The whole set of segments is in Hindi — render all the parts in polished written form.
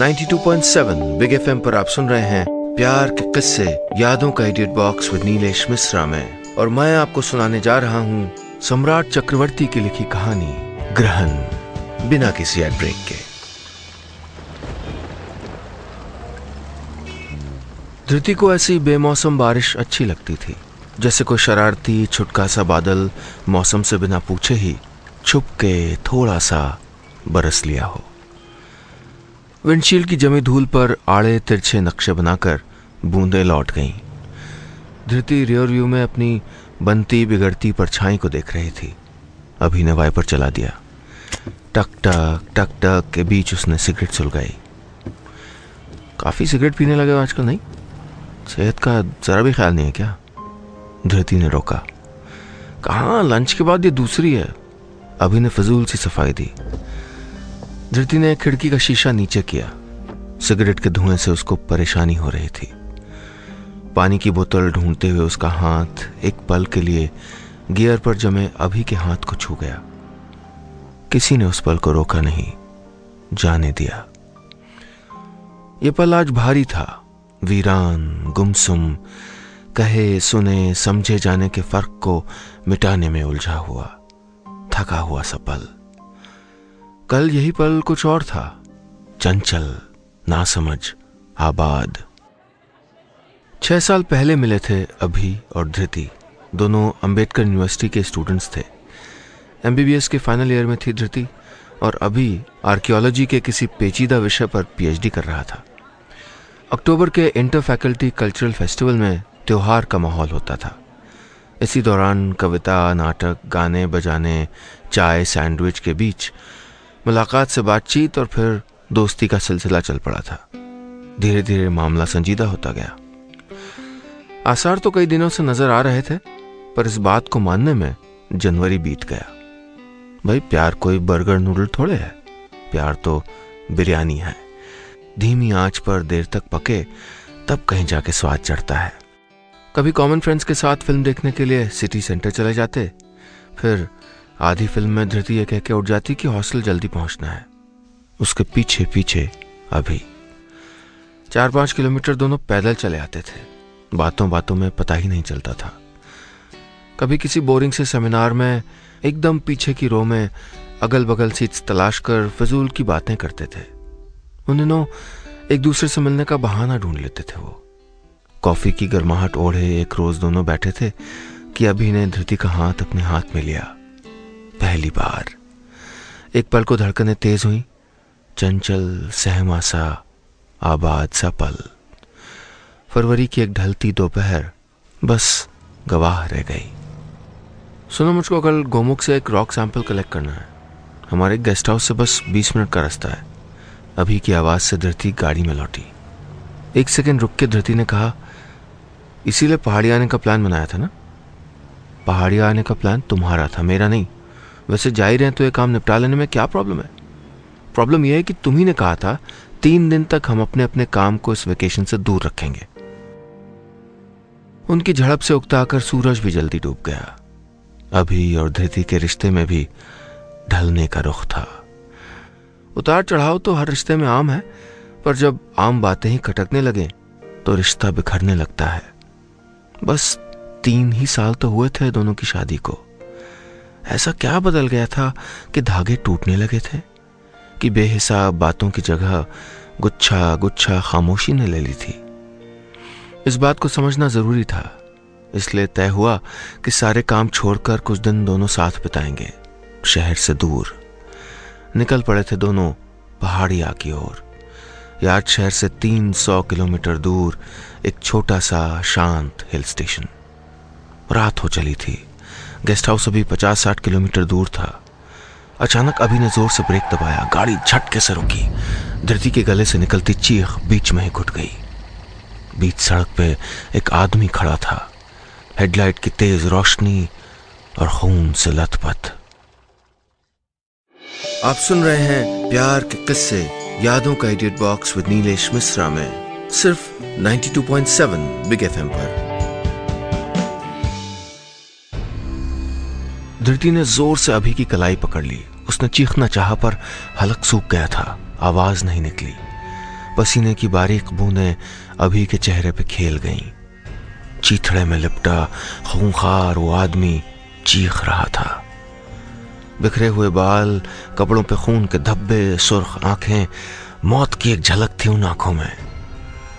92.7 बिग एफएम पर आप सुन रहे हैं प्यार के किस्से यादों का edit box with Nilesh Mishra में, और मैं आपको सुनाने जा रहा हूँ सम्राट चक्रवर्ती की लिखी कहानी ग्रहण, बिना किसी एड ब्रेक के। धृति को ऐसी बेमौसम बारिश अच्छी लगती थी, जैसे कोई शरारती छुटका सा बादल मौसम से बिना पूछे ही छुप के थोड़ा सा बरस लिया हो। विंडशील्ड की जमी धूल पर आड़े तिरछे नक्शे बनाकर बूंदें लौट गईं। धृति रियर व्यू में अपनी बनती बिगड़ती परछाई को देख रही थी। अभी ने वाइपर चला दिया। टक टक टक टक के बीच उसने सिगरेट सुलगाई। काफी सिगरेट पीने लगे आजकल, नहीं? सेहत का जरा भी ख्याल नहीं है क्या? धृति ने रोका। कहाँ, लंच के बाद ये दूसरी है। अभी ने फजूल सी सफाई दी। धृति ने खिड़की का शीशा नीचे किया। सिगरेट के धुएं से उसको परेशानी हो रही थी। पानी की बोतल ढूंढते हुए उसका हाथ एक पल के लिए गियर पर जमे अभी के हाथ को छू गया। किसी ने उस पल को रोका नहीं, जाने दिया। ये पल आज भारी था, वीरान, गुमसुम, कहे सुने समझे जाने के फर्क को मिटाने में उलझा हुआ, थका हुआ सा पल। कल यही पल कुछ और था, चंचल, नासमझ, आबाद। 6 साल पहले मिले थे अभी और धृति। दोनों अंबेडकर यूनिवर्सिटी के स्टूडेंट्स थे। एमबीबीएस के फाइनल ईयर में थी धृति, और अभी आर्कियोलॉजी के किसी पेचीदा विषय पर पीएचडी कर रहा था। अक्टूबर के इंटर फैकल्टी कल्चरल फेस्टिवल में त्योहार का माहौल होता था। इसी दौरान कविता, नाटक, गाने बजाने, चाय, सैंडविच के बीच मुलाकात से बातचीत और फिर दोस्ती का सिलसिला चल पड़ा था। धीरे धीरे मामला संजीदा होता गया। आसार तो कई दिनों से नजर आ रहे थे, पर इस बात को मानने में जनवरी बीत गया। भाई, प्यार कोई बर्गर नूडल थोड़े है, प्यार तो बिरयानी है। धीमी आंच पर देर तक पके तब कहीं जाके स्वाद चढ़ता है। कभी कॉमन फ्रेंड्स के साथ फिल्म देखने के लिए सिटी सेंटर चले जाते, फिर आधी फिल्म में धृति ये कह के उठ जाती कि हॉस्टल जल्दी पहुंचना है। उसके पीछे पीछे अभी 4-5 किलोमीटर दोनों पैदल चले आते थे। बातों बातों में पता ही नहीं चलता था। कभी किसी बोरिंग से सेमिनार में एकदम पीछे की रो में अगल बगल सीट्स तलाश कर फजूल की बातें करते थे। उन दिनों एक दूसरे से मिलने का बहाना ढूंढ लेते थे वो। कॉफी की गर्माहट ओढ़े एक रोज दोनों बैठे थे कि अभी ने धृति का हाथ अपने हाथ में लिया। पहली बार एक पल को धड़कनें तेज हुई। चंचल, सहमा सा, आबाद सा पल। फरवरी की एक ढलती दोपहर बस गवाह रह गई। सुनो, मुझको कल गोमुख से एक रॉक सैंपल कलेक्ट करना है। हमारे गेस्ट हाउस से बस 20 मिनट का रास्ता है। अभी की आवाज से धृति गाड़ी में लौटी। एक सेकंड रुक के धृति ने कहा, इसीलिए पहाड़ी आने का प्लान बनाया था ना? पहाड़ी आने का प्लान तुम्हारा था, मेरा नहीं। वैसे जा ही रहे तो ये काम निपटा लेने में क्या प्रॉब्लम है? प्रॉब्लम यह है कि तुम ही ने कहा था 3 दिन तक हम अपने अपने काम को इस वेकेशन से दूर रखेंगे। उनकी झड़प से उकताकर सूरज भी जल्दी डूब गया। अभी और धृति के रिश्ते में भी ढलने का रुख था। उतार चढ़ाव तो हर रिश्ते में आम है, पर जब आम बातें ही खटकने लगे तो रिश्ता बिखरने लगता है। बस 3 ही साल तो हुए थे दोनों की शादी को। ऐसा क्या बदल गया था कि धागे टूटने लगे थे, कि बेहिसाब बातों की जगह गुच्छा गुच्छा खामोशी ने ले ली थी। इस बात को समझना जरूरी था, इसलिए तय हुआ कि सारे काम छोड़कर कुछ दिन दोनों साथ बिताएंगे। शहर से दूर निकल पड़े थे दोनों पहाड़िया की ओर। यार्ड शहर से 300 किलोमीटर दूर एक छोटा सा शांत हिल स्टेशन। रात हो चली थी। गेस्ट हाउस अभी 50-60 किलोमीटर दूर था। अचानक अभी ने जोर से ब्रेक दबाया। गाड़ी झटके से रुकी। धृति के गले से निकलती चीख बीच में ही घुट गई। बीच सड़क पे एक आदमी खड़ा था, हेडलाइट की तेज रोशनी और खून से लथपथ। आप सुन रहे हैं प्यार के किस्से यादों का edit box with Nilesh Mishra में, सिर्फ 92.7 बिग एफएम पर। धृति ने जोर से अभी की कलाई पकड़ ली। उसने चीखना चाहा पर हलक सूख गया था, आवाज नहीं निकली। पसीने की बारीक बूंदें अभी के चेहरे पे खेल गईं। चीथड़े में लिपटा खूंखार वो आदमी चीख रहा था। बिखरे हुए बाल, कपड़ों पे खून के धब्बे, सुर्ख आंखें, मौत की एक झलक थी उन आंखों में।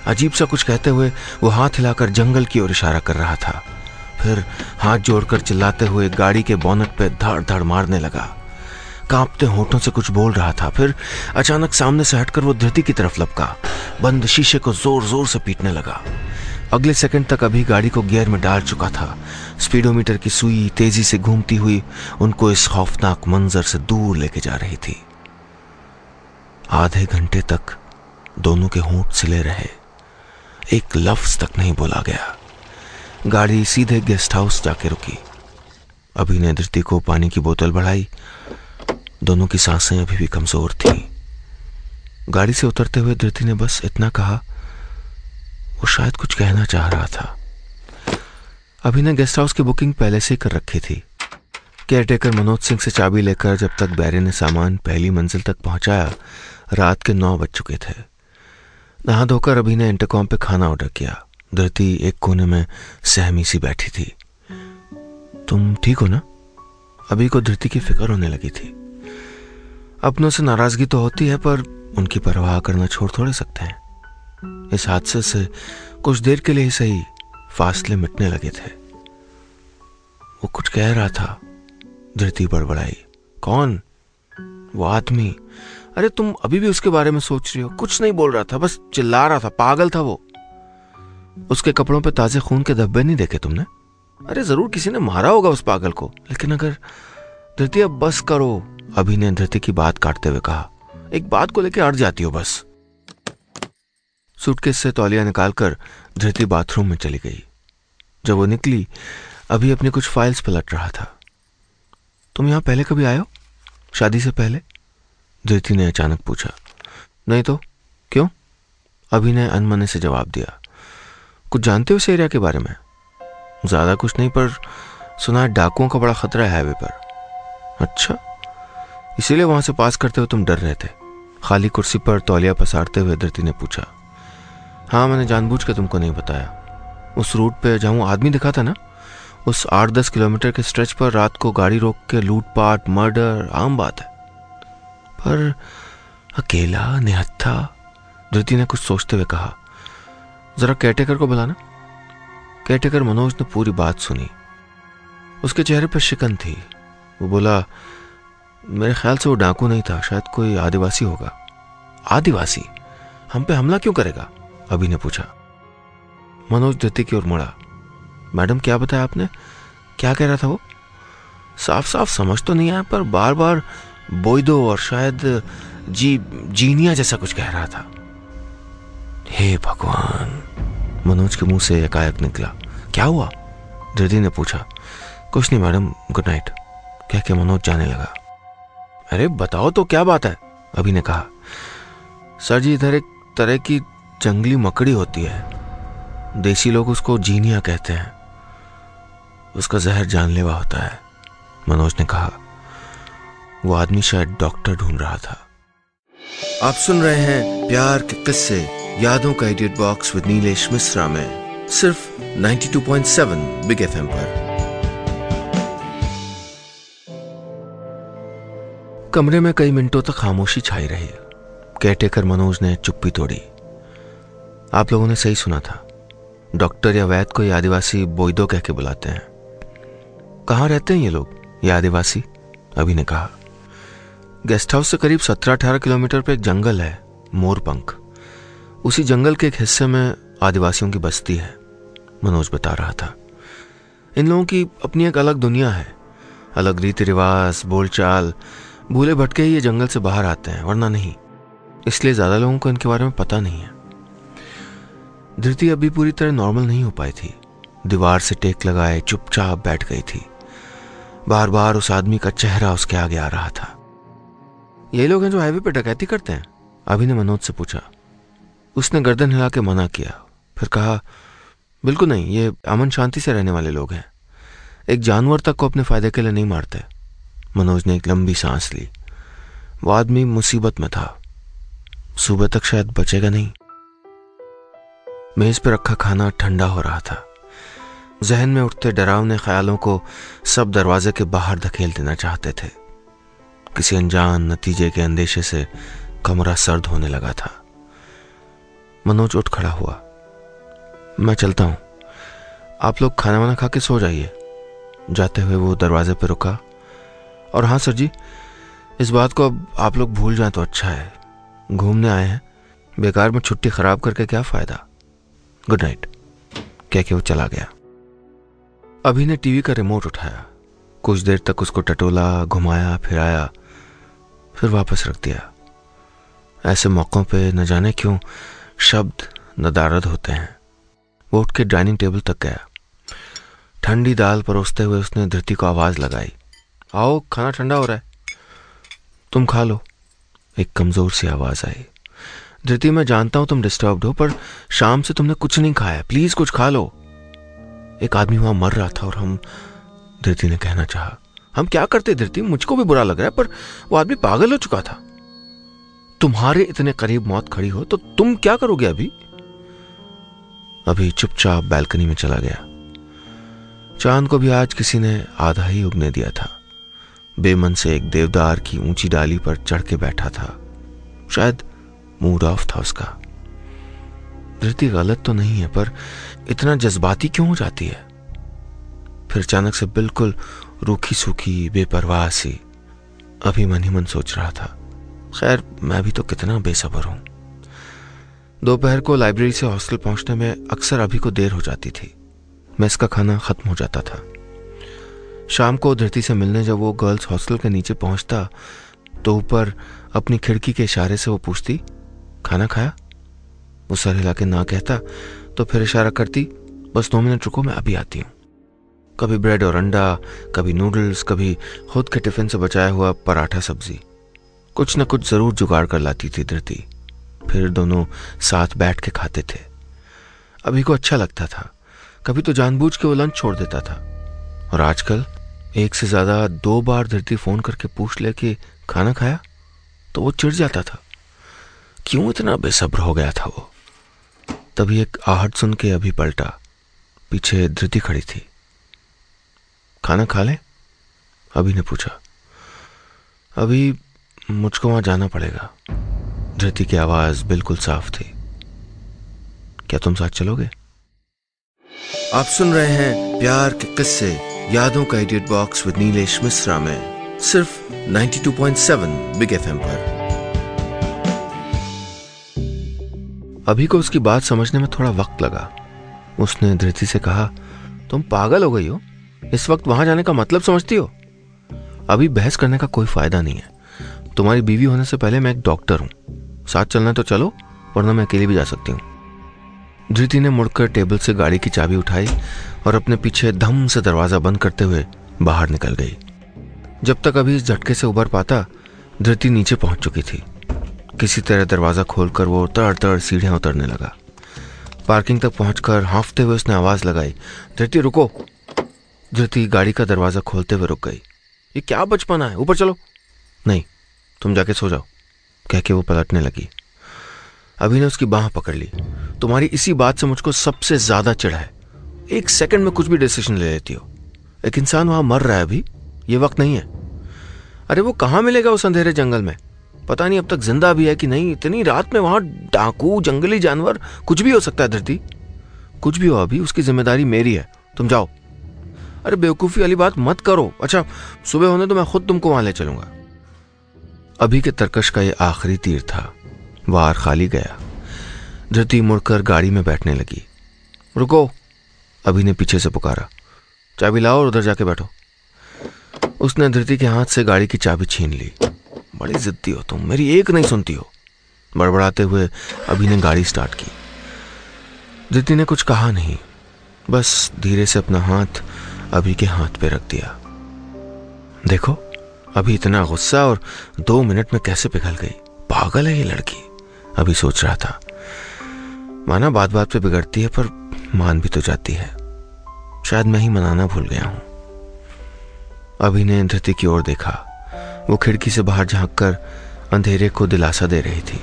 अजीब सा कुछ कहते हुए वो हाथ हिलाकर जंगल की ओर इशारा कर रहा था। फिर हाथ जोड़कर चिल्लाते हुए गाड़ी के बोनट पे धड़ धड़ मारने लगा। कांपते होठों से कुछ बोल रहा था। फिर अचानक सामने से हटकर वो धरती की तरफ लपका, बंद शीशे को जोर जोर से पीटने लगा। अगले सेकंड तक अभी गाड़ी को गियर में डाल चुका था। स्पीडोमीटर की सुई तेजी से घूमती हुई उनको इस खौफनाक मंजर से दूर लेके जा रही थी। आधे घंटे तक दोनों के होंठ सिले रहे। एक लफ्ज तक नहीं बोला गया। गाड़ी सीधे गेस्ट हाउस जाके रुकी। अभी ने धरती को पानी की बोतल बढ़ाई। दोनों की सांसें अभी भी कमजोर थीं। गाड़ी से उतरते हुए धरती ने बस इतना कहा, वो शायद कुछ कहना चाह रहा था। अभी ने गेस्ट हाउस की बुकिंग पहले से ही कर रखी थी। केयरटेकर मनोज सिंह से चाबी लेकर जब तक बैरे ने सामान पहली मंजिल तक पहुंचाया, रात के 9 बज चुके थे। नहा धोकर अभी ने इंटरकॉम पे खाना ऑर्डर किया। धरती एक कोने में सहमी सी बैठी थी। तुम ठीक हो ना? अभी को धरती की फिक्र होने लगी थी। अपनों से नाराजगी तो होती है, पर उनकी परवाह करना छोड़ थोड़े सकते हैं। इस हादसे से कुछ देर के लिए ही सही फासले मिटने लगे थे। वो कुछ कह रहा था। धरती बड़बड़ाई। कौन? वो आदमी। अरे तुम अभी भी उसके बारे में सोच रही हो? कुछ नहीं बोल रहा था, बस चिल्ला रहा था। पागल था वो। उसके कपड़ों पे ताजे खून के धब्बे नहीं देखे तुमने? अरे जरूर किसी ने मारा होगा उस पागल को। लेकिन अगर धरती अब बस करो, अभी ने धरती की बात काटते हुए कहा। एक बात को लेकर अड़ जाती हो बस। सूटकेस से तौलिया निकालकर धरती बाथरूम में चली गई। जब वो निकली, अभी अपनी कुछ फाइल्स पलट रहा था। तुम यहां पहले कभी आए हो? शादी से पहले? धरती ने अचानक पूछा। नहीं तो क्यों? अभी ने अनमने से जवाब दिया। कुछ जानते हो इस एरिया के बारे में? ज्यादा कुछ नहीं, पर सुना है डाकुओं का बड़ा खतरा है हाईवे पर। अच्छा, इसीलिए वहां से पास करते हुए तुम डर रहे थे? खाली कुर्सी पर तौलिया पसारते हुए धरती ने पूछा। हाँ, मैंने जानबूझ के तुमको नहीं बताया। उस रूट पे जहां आदमी दिखा था ना, उस 8-10 किलोमीटर के स्ट्रेच पर रात को गाड़ी रोक के लूटपाट, मर्डर आम बात है। पर अकेला, निहत्था? धरती ने कुछ सोचते हुए कहा। जरा केयरटेकर को बुलाना। केयरटेकर मनोज ने पूरी बात सुनी। उसके चेहरे पर शिकन थी। वो बोला, मेरे ख्याल से वो डाकू नहीं था, शायद कोई आदिवासी होगा। आदिवासी? हम पे हमला क्यों करेगा? अभी ने पूछा। मनोज धरती की ओर मुड़ा। मैडम, क्या बताया आपने? क्या कह रहा था वो? साफ साफ समझ तो नहीं आया, पर बार बार बोइदो और शायद जीनिया जैसा कुछ कह रहा था। हे भगवान, मनोज के मुंह से एकाएक निकला। क्या हुआ? धरती ने पूछा। कुछ नहीं मैडम, गुड नाइट, कह के मनोज जाने लगा। अरे बताओ तो क्या बात है? अभी ने कहा। सर जी, इधर एक तरह की जंगली मकड़ी होती है। देसी लोग उसको जीनिया कहते हैं। उसका जहर जानलेवा होता है, मनोज ने कहा। वो आदमी शायद डॉक्टर ढूंढ रहा था। आप सुन रहे हैं प्यार के किस्से, यादों का edit box with Nilesh Mishra में, सिर्फ 92.7 बिग एफएम पर। कमरे में कई मिनटों तक खामोशी छाई रही। केयरटेकर मनोज ने चुप्पी तोड़ी। आप लोगों ने सही सुना था। डॉक्टर या वैद्य को ये आदिवासी बोइदो कह के बुलाते हैं। कहाँ रहते हैं ये लोग, ये आदिवासी? अभी ने कहा। गेस्ट हाउस से करीब 17-18 किलोमीटर पे एक जंगल है, मोरपंख। उसी जंगल के एक हिस्से में आदिवासियों की बस्ती है, मनोज बता रहा था। इन लोगों की अपनी एक अलग दुनिया है, अलग रीति रिवाज, बोलचाल। भूले भटके ही ये जंगल से बाहर आते हैं, वरना नहीं। इसलिए ज्यादा लोगों को इनके बारे में पता नहीं है। धरती अभी पूरी तरह नॉर्मल नहीं हो पाई थी। दीवार से टेक लगाए चुपचाप बैठ गई थी। बार बार उस आदमी का चेहरा उसके आगे आ रहा था। यही लोग हैं जो हाईवे पे डकैती करते हैं? अभी ने मनोज से पूछा। उसने गर्दन हिला के मना किया, फिर कहा, बिल्कुल नहीं, ये अमन शांति से रहने वाले लोग हैं। एक जानवर तक को अपने फायदे के लिए नहीं मारते। मनोज ने एक लंबी सांस ली। वो आदमी मुसीबत में था। सुबह तक शायद बचेगा नहीं। मेज पर रखा खाना ठंडा हो रहा था। जहन में उठते डरावने ख्यालों को सब दरवाजे के बाहर धकेल देना चाहते थे। किसी अनजान नतीजे के अंदेशे से कमरा सर्द होने लगा था। मनोज उठ खड़ा हुआ। मैं चलता हूं, आप लोग खाना वाना खा के सो जाइए। जाते हुए वो दरवाजे पर रुका। और हाँ सर जी, इस बात को अब आप लोग भूल जाएं तो अच्छा है। घूमने आए हैं, बेकार में छुट्टी खराब करके क्या फायदा। गुड नाइट कह के वो चला गया। अभी ने टीवी का रिमोट उठाया, कुछ देर तक उसको टटोला, घुमाया फिराया, फिर वापस रख दिया। ऐसे मौकों पे न जाने क्यों शब्द नदारद होते हैं। वो उठ के डाइनिंग टेबल तक गया। ठंडी दाल परोसते हुए उसने धृति को आवाज लगाई, आओ खाना ठंडा हो रहा है, तुम खा लो। एक कमजोर सी आवाज आई, धृति मैं जानता हूं तुम डिस्टर्ब्ड हो, पर शाम से तुमने कुछ नहीं खाया, प्लीज कुछ खा लो। एक आदमी वहां मर रहा था और हम, धृति ने कहना चाहा। हम क्या करते धृति, मुझको भी बुरा लग रहा है, पर वो आदमी पागल हो चुका था। तुम्हारे इतने करीब मौत खड़ी हो तो तुम क्या करोगे अभी? अभी चुपचाप बैल्कनी में चला गया। चांद को भी आज किसी ने आधा ही उगने दिया था। बेमन से एक देवदार की ऊंची डाली पर चढ़ के बैठा था। शायद मूड ऑफ था उसका। धृति गलत तो नहीं है, पर इतना जज्बाती क्यों हो जाती है? फिर अचानक से बिल्कुल रूखी सूखी बेपरवाह सी। अभी मन ही मन सोच रहा था, खैर मैं भी तो कितना बेसब्र हूं। दोपहर को लाइब्रेरी से हॉस्टल पहुंचने में अक्सर अभी को देर हो जाती थी। मेस का खाना खत्म हो जाता था। शाम को धरती से मिलने जब वो गर्ल्स हॉस्टल के नीचे पहुंचता तो ऊपर अपनी खिड़की के इशारे से वो पूछती, खाना खाया? वो सर हिला के ना कहता तो फिर इशारा करती, बस 2 मिनट रुको मैं अभी आती हूँ। कभी ब्रेड और अंडा, कभी नूडल्स, कभी खुद के टिफिन से बचाया हुआ पराठा सब्जी। कुछ न कुछ जरूर जुगाड़ कर लाती थी धरती। फिर दोनों साथ बैठ के खाते थे। अभी को अच्छा लगता था। कभी तो जानबूझ के वो लंच छोड़ देता था, और आजकल 1 से ज्यादा 2 बार धरती फोन करके पूछ ले कि खाना खाया, तो वो चिढ़ जाता था। क्यों इतना बेसब्र हो गया था वो? तभी एक आहट सुन के अभी पलटा। पीछे धृति खड़ी थी। खाना खा ले? अभी ने पूछा। अभी मुझको वहां जाना पड़ेगा। धृति की आवाज बिल्कुल साफ थी। क्या तुम साथ चलोगे? आप सुन रहे हैं प्यार के किस्से, यादों का edit box with Nilesh Mishra में, सिर्फ 92.7 बिग एफएम पर। अभी को उसकी बात समझने में थोड़ा वक्त लगा। उसने धृति से कहा, तुम पागल हो गई हो? इस वक्त वहां जाने का मतलब समझती हो? अभी बहस करने का कोई फायदा नहीं है। तुम्हारी बीवी होने से पहले मैं एक डॉक्टर हूं। साथ चलना तो चलो, वरना मैं अकेली भी जा सकती हूँ। धृति ने मुड़कर टेबल से गाड़ी की चाबी उठाई और अपने पीछे धम से दरवाजा बंद करते हुए बाहर निकल गई। जब तक अभी इस झटके से उबर पाता, धृति नीचे पहुंच चुकी थी। किसी तरह दरवाजा खोलकर वो तड़ तड़ सीढ़ियां उतरने लगा। पार्किंग तक पहुंचकर हाँफते हुए उसने आवाज लगाई, धृति रुको। धृति गाड़ी का दरवाजा खोलते हुए रुक गई। ये क्या बचपना है, ऊपर चलो। नहीं, तुम जाके सो जाओ, कह के वो पलटने लगी। अभी ने उसकी बाह पकड़ ली। तुम्हारी इसी बात से मुझको सबसे ज्यादा चिढ़ है। 1 सेकंड में कुछ भी डिसीजन ले लेती हो। एक इंसान वहां मर रहा है अभी, ये वक्त नहीं है। अरे वो कहां मिलेगा उस अंधेरे जंगल में? पता नहीं अब तक जिंदा भी है कि नहीं। इतनी रात में वहां डाकू, जंगली जानवर, कुछ भी हो सकता है धरती। कुछ भी हो अभी, उसकी जिम्मेदारी मेरी है। तुम जाओ। अरे बेवकूफी वाली बात मत करो। अच्छा सुबह होने तो मैं खुद तुमको वहां ले चलूंगा। अभी के तरकश का ये आखिरी तीर था। वार खाली गया। धृति मुड़कर गाड़ी में बैठने लगी। रुको, अभी ने पीछे से पुकारा, चाबी लाओ और उधर जाके बैठो। उसने धृति के हाथ से गाड़ी की चाबी छीन ली। बड़ी जिद्दी हो तुम, मेरी एक नहीं सुनती हो। बड़बड़ाते हुए अभी ने गाड़ी स्टार्ट की। धृति ने कुछ कहा नहीं, बस धीरे से अपना हाथ अभी के हाथ पे रख दिया। देखो अभी इतना गुस्सा और 2 मिनट में कैसे पिघल गई। पागल है ये लड़की, अभी सोच रहा था। माना बात बात पे बिगड़ती है, पर मान भी तो जाती है। शायद मैं ही मनाना भूल गया हूं। अभी ने धृति की ओर देखा। वो खिड़की से बाहर झांक कर अंधेरे को दिलासा दे रही थी।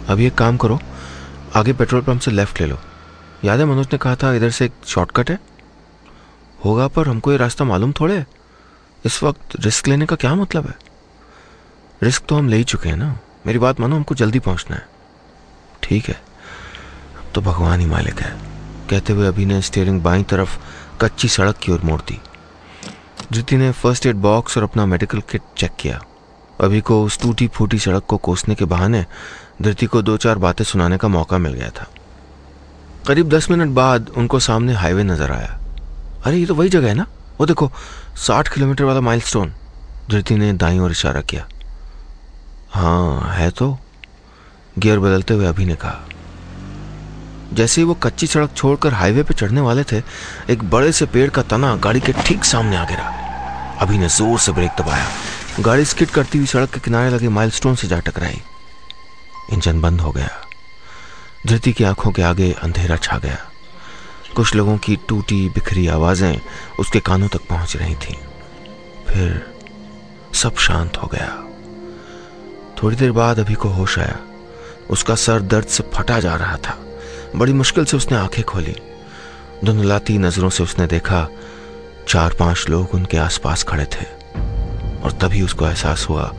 अभी एक काम करो, आगे पेट्रोल पंप से लेफ्ट ले लो। याद है मनोज ने कहा था इधर से एक शॉर्टकट है? होगा, पर हमको ये रास्ता मालूम थोड़े है। इस वक्त रिस्क लेने का क्या मतलब है? रिस्क तो हम ले ही चुके हैं ना। मेरी बात मानो, हमको जल्दी पहुंचना है। ठीक है, अब तो भगवान ही मालिक है, कहते हुए अभी ने स्टीयरिंग बाईं तरफ कच्ची सड़क की ओर मोड़ दी। धृति ने फर्स्ट एड बॉक्स और अपना मेडिकल किट चेक किया। अभी को उस टूटी फूटी सड़क को कोसने के बहाने धृति को 2-4 बातें सुनाने का मौका मिल गया था। करीब 10 मिनट बाद उनको सामने हाईवे नजर आया। अरे ये तो वही जगह है ना, वो देखो 60 किलोमीटर वाला माइलस्टोन। धृति ने दाईं ओर इशारा किया। हाँ है तो, गियर बदलते हुए अभी ने कहा। जैसे ही वो कच्ची सड़क छोड़कर हाईवे पे चढ़ने वाले थे, एक बड़े से पेड़ का तना गाड़ी के ठीक सामने आ गिरा। अभी ने जोर से ब्रेक दबाया। गाड़ी स्किड करती हुई सड़क के किनारे लगे माइलस्टोन से जा टकराई। इंजन बंद हो गया। धृति की आंखों के आगे अंधेरा छा गया। कुछ लोगों की टूटी बिखरी आवाजें उसके कानों तक पहुंच रही थीं। फिर सब शांत हो गया। थोड़ी देर बाद अभी को होश आया। उसका सर दर्द से फटा जा रहा था। बड़ी मुश्किल से उसने आंखें खोली। धुंधलाती नजरों से उसने देखा 4-5 लोग उनके आसपास खड़े थे, और तभी उसको एहसास हुआ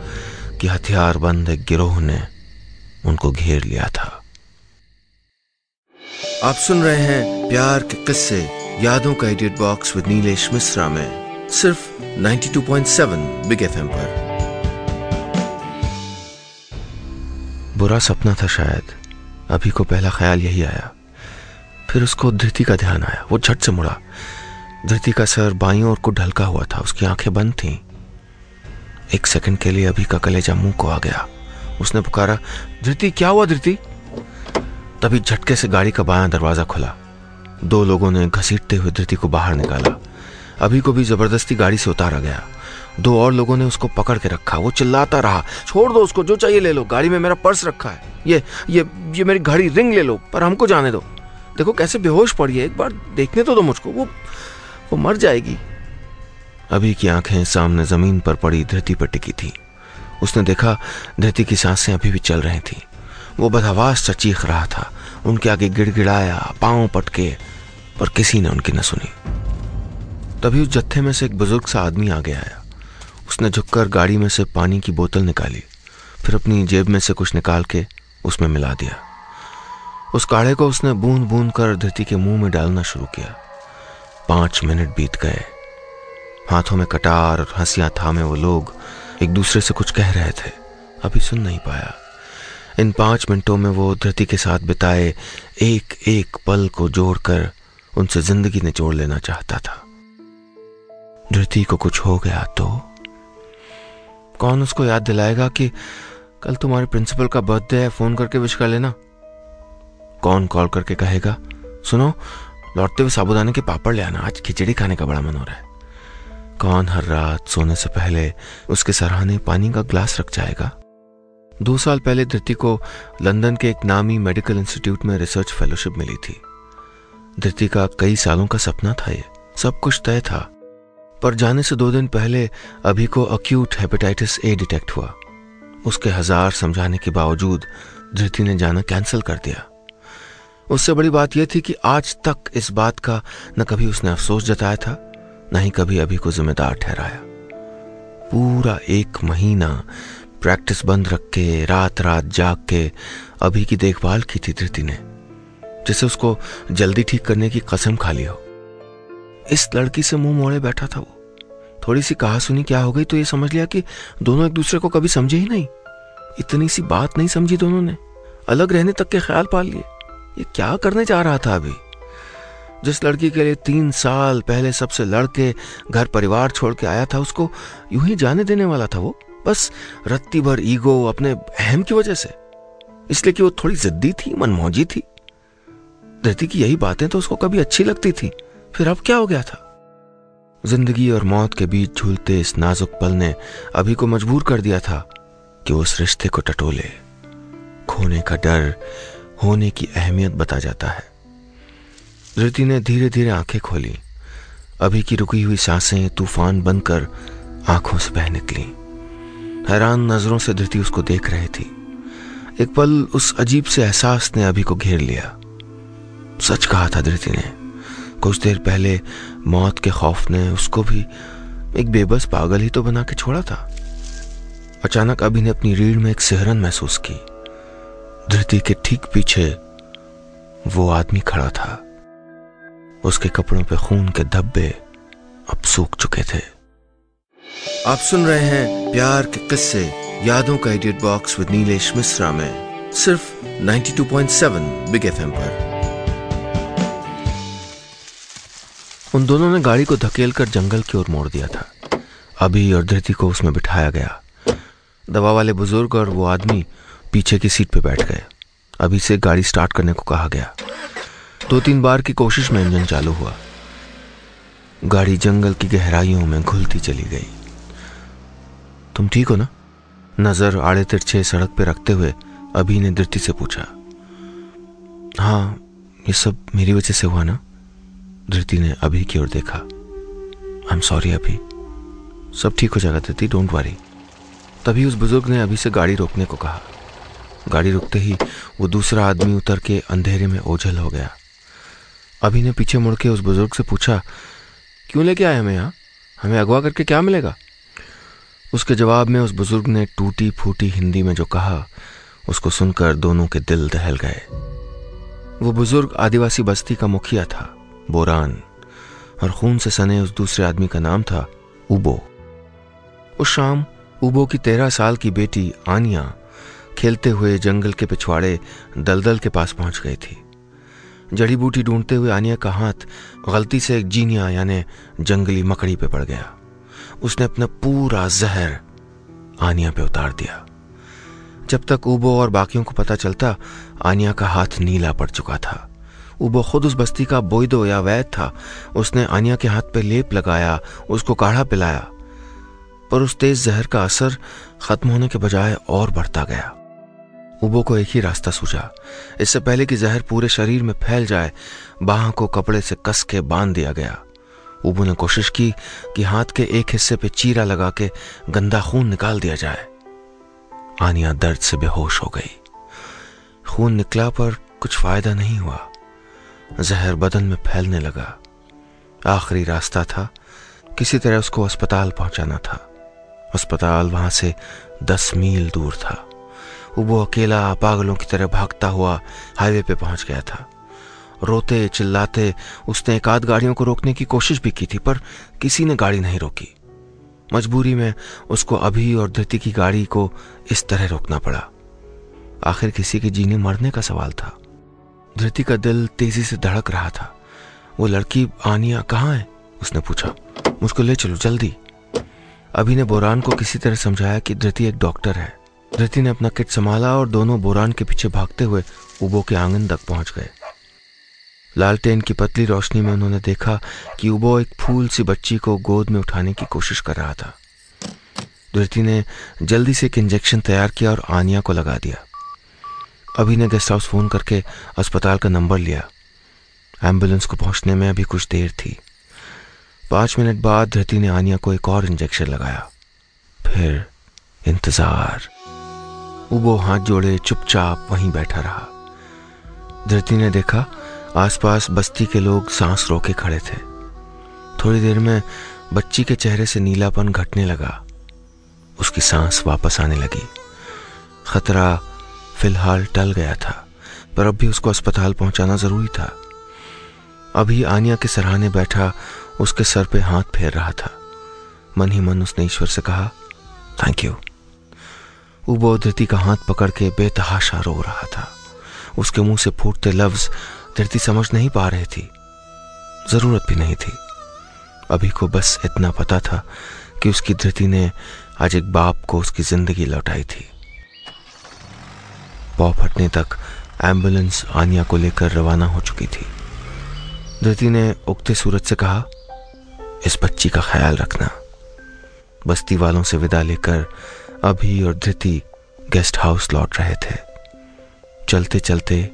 कि हथियार बंद एक गिरोह ने उनको घेर लिया था। आप सुन रहे हैं प्यार के किस्से, यादों का edit box with Nilesh Mishra में, सिर्फ 92.7 बिग एफएम पर। बुरा सपना था शायद। अभी को पहला ख्याल यही आया। फिर उसको धृति का ध्यान आया। वो झट से मुड़ा। धृति का सर बाईं ओर को ढलका हुआ था। उसकी आंखें बंद थीं। एक सेकंड के लिए अभी का कलेजा मुंह को आ गया। उसने पुकारा, धृति क्या हुआ धृति? तभी झटके से गाड़ी का बायां दरवाजा खुला। 2 लोगों ने घसीटते हुए धृति को बाहर निकाला। अभी को भी जबरदस्ती गाड़ी से उतारा गया। 2 और लोगों ने उसको पकड़ के रखा। वो चिल्लाता रहा, छोड़ दो उसको, जो चाहिए ले लो, गाड़ी में मेरा पर्स रखा है, ये मेरी घड़ी, रिंग ले लो, पर हमको जाने दो। देखो कैसे बेहोश पड़ी है, एक बार देखने तो दो मुझको, वो मर जाएगी। अभी की आंखें सामने जमीन पर पड़ी धृति पर टिकी थी। उसने देखा धृति की सांसें अभी भी चल रही थी। वो बदहवास सा चीख रहा था। उनके आगे गिड़गिड़ाया, पांव पटके, पर किसी ने उनकी न सुनी। तभी उस जत्थे में से एक बुजुर्ग सा आदमी आगे आया। उसने झुककर गाड़ी में से पानी की बोतल निकाली, फिर अपनी जेब में से कुछ निकाल के उसमें मिला दिया। उस काढ़े को उसने बूंद बूंद कर धृति के मुंह में डालना शुरू किया। 5 मिनट बीत गए। हाथों में कटार और हंसियां थामे वो लोग एक दूसरे से कुछ कह रहे थे। अभी सुन नहीं पाया। इन 5 मिनटों में वो धृति के साथ बिताए एक एक पल को जोड़कर उनसे जिंदगी निचोड़ लेना चाहता था। धृति को कुछ हो गया तो कौन उसको याद दिलाएगा कि कल तुम्हारे प्रिंसिपल का बर्थडे है, फोन करके विश कर लेना? कौन कॉल करके कहेगा, सुनो लौटते हुए साबूदाने के पापड़ ले आना, आज खिचड़ी खाने का बड़ा मन हो रहा है? कौन हर रात सोने से पहले उसके सराहने पानी का ग्लास रख जाएगा? 2 साल पहले धृति को लंदन के एक नामी मेडिकल इंस्टीट्यूट में रिसर्च फेलोशिप मिली थी। धृति का कई सालों का सपना था। ये सब कुछ तय था, पर जाने से 2 दिन पहले अभी को अक्यूट हेपेटाइटिस ए डिटेक्ट हुआ। उसके 1000 समझाने के बावजूद धृति ने जाना कैंसिल कर दिया। उससे बड़ी बात यह थी कि आज तक इस बात का न कभी उसने अफसोस जताया था, न ही कभी अभी को जिम्मेदार ठहराया। पूरा 1 महीना प्रैक्टिस बंद रख के, रात रात जाग के अभी की देखभाल की थी धृति ने, जिसे उसको जल्दी ठीक करने की कसम खा ली हो। इस लड़की से मुंह मोड़े बैठा था वो। थोड़ी सी कहा सुनी क्या हो गई तो ये समझ लिया कि दोनों एक दूसरे को कभी समझे ही नहीं। इतनी सी बात नहीं समझी दोनों ने, अलग रहने तक के ख्याल पाल लिए। ये क्या करने जा रहा था अभी? जिस लड़की के लिए 3 साल पहले सबसे लड़के घर परिवार छोड़ के आया था, उसको यूं ही जाने देने वाला था वो, बस रत्ती भर ईगो, अपने अहम की वजह से, इसलिए कि वो थोड़ी जिद्दी थी, मनमौजी थी। धृति की यही बातें तो उसको कभी अच्छी लगती थी, फिर अब क्या हो गया था? जिंदगी और मौत के बीच झूलते इस नाजुक पल ने अभी को मजबूर कर दिया था कि वो उस रिश्ते को टटोले। खोने का डर होने की अहमियत बता जाता है। धृति ने धीरे धीरे आंखें खोली। अभी की रुकी हुई सांसें तूफान बनकर आंखों से बह निकली। हैरान नजरों से धृति उसको देख रही थी। एक पल उस अजीब से एहसास ने अभी को घेर लिया। सच कहा था धृति ने। कुछ देर पहले मौत के खौफ ने उसको भी एक बेबस पागल ही तो बना के छोड़ा था। अचानक अभी ने अपनी रीढ़ में एक सिहरन महसूस की। धृति के ठीक पीछे वो आदमी खड़ा था। उसके कपड़ों पे खून के धब्बे अब सूख चुके थे। आप सुन रहे हैं प्यार के किस्से यादों का edit box with Nilesh Mishra में सिर्फ 92.7 बिग एफएम पर। उन दोनों ने गाड़ी को धकेलकर जंगल की ओर मोड़ दिया था। अभी और धृति को उसमें बिठाया गया। दवा वाले बुजुर्ग और वो आदमी पीछे की सीट पे बैठ गए। अभी से गाड़ी स्टार्ट करने को कहा गया। 2-3 बार की कोशिश में इंजन चालू हुआ। गाड़ी जंगल की गहराइयों में घुलती चली गई। तुम ठीक हो ना? नजर आड़े तिरछे सड़क पे रखते हुए अभी ने धृति से पूछा। हाँ, ये सब मेरी वजह से हुआ ना? धृति ने अभी की ओर देखा। आई एम सॉरी अभी, सब ठीक हो जाएगा धृति, डोंट वरी। तभी उस बुजुर्ग ने अभी से गाड़ी रोकने को कहा। गाड़ी रुकते ही वो दूसरा आदमी उतर के अंधेरे में ओझल हो गया। अभी ने पीछे मुड़ के उस बुजुर्ग से पूछा, क्यों लेके आए हमें यहाँ? हमें अगवा करके क्या मिलेगा? उसके जवाब में उस बुजुर्ग ने टूटी फूटी हिंदी में जो कहा, उसको सुनकर दोनों के दिल दहल गए। वो बुजुर्ग आदिवासी बस्ती का मुखिया था, बोरान, और खून से सने उस दूसरे आदमी का नाम था उबो। उस शाम उबो की 13 साल की बेटी आनिया खेलते हुए जंगल के पिछवाड़े दलदल के पास पहुंच गई थी। जड़ी बूटी ढूंढते हुए आनिया का हाथ गलती से एक जीनिया यानी जंगली मकड़ी पे पड़ गया। उसने अपना पूरा जहर आनिया पे उतार दिया। जब तक उबो और बाकियों को पता चलता, आनिया का हाथ नीला पड़ चुका था। उबो खुद उस बस्ती का बोइदो या वैद था। उसने आनिया के हाथ पे लेप लगाया, उसको काढ़ा पिलाया, पर उस तेज जहर का असर खत्म होने के बजाय और बढ़ता गया। उबो को एक ही रास्ता सूझा। इससे पहले कि जहर पूरे शरीर में फैल जाए, बाह को कपड़े से कस के बांध दिया गया। उबो ने कोशिश की कि हाथ के एक हिस्से पे चीरा लगा के गंदा खून निकाल दिया जाए। आनिया दर्द से बेहोश हो गई। खून निकला पर कुछ फायदा नहीं हुआ। जहर बदन में फैलने लगा। आखिरी रास्ता था, किसी तरह उसको अस्पताल पहुंचाना था। अस्पताल वहां से 10 मील दूर था। वो अकेला पागलों की तरह भागता हुआ हाईवे पे पहुंच गया था। रोते चिल्लाते उसने एक आध गाड़ियों को रोकने की कोशिश भी की थी, पर किसी ने गाड़ी नहीं रोकी। मजबूरी में उसको अभी और धृति की गाड़ी को इस तरह रोकना पड़ा। आखिर किसी के जीने मरने का सवाल था। धृति का दिल तेजी से धड़क रहा था। वो लड़की आनिया कहाँ है? उसने पूछा। मुझको ले चलो जल्दी। अभी ने बोरान को किसी तरह समझाया कि धृति एक डॉक्टर है। धृति ने अपना किट संभाला और दोनों बोरान के पीछे भागते हुए उबो के आंगन तक पहुंच गए। लालटेन की पतली रोशनी में उन्होंने देखा कि उबो एक फूल सी बच्ची को गोद में उठाने की कोशिश कर रहा था। धृति ने जल्दी से एक इंजेक्शन तैयार किया और आनिया को लगा दिया। अभी ने गेस्ट हाउस फोन करके अस्पताल का नंबर लिया। एम्बुलेंस को पहुंचने में अभी कुछ देर थी। 5 मिनट बाद धृति ने आनिया को एक और इंजेक्शन लगाया। फिर इंतजार। उबो हाथ जोड़े चुपचाप वहीं बैठा रहा। धृति ने देखा आसपास बस्ती के लोग सांस रोके खड़े थे। थोड़ी देर में बच्ची के चेहरे से नीलापन घटने लगा। उसकी सांस वापस आने लगी। खतरा फिलहाल टल गया था, पर अब भी उसको अस्पताल पहुंचाना जरूरी था। अभी आनिया के सराहने बैठा उसके सर पे हाथ फेर रहा था। मन ही मन उसने ईश्वर से कहा, थैंक यू। उबो धृति का हाथ पकड़ के बेतहाशा रो रहा था। उसके मुंह से फूटते लफ्ज धृति समझ नहीं पा रही थी। जरूरत भी नहीं थी। अभी को बस इतना पता था कि उसकी धृति ने आज एक बाप को उसकी जिंदगी लौटाई थी। पौ फटने तक एम्बुलेंस आनिया को लेकर रवाना हो चुकी थी। धृति ने उगते सूरज से कहा, इस बच्ची का ख्याल रखना। बस्ती वालों से विदा लेकर अभी और धृति गेस्ट हाउस लौट रहे थे। चलते चलते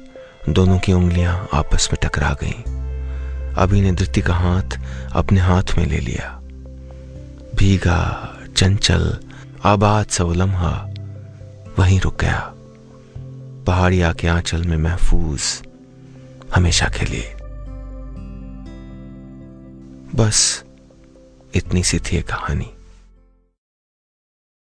दोनों की उंगलियां आपस में टकरा गईं। अभी ने धृति का हाथ अपने हाथ में ले लिया। भीगा चंचल आबाद सा वो लम्हा वहीं रुक गया। पहाड़िया के आंचल में महफूज हमेशा के लिए। बस इतनी सी थी ये कहानी।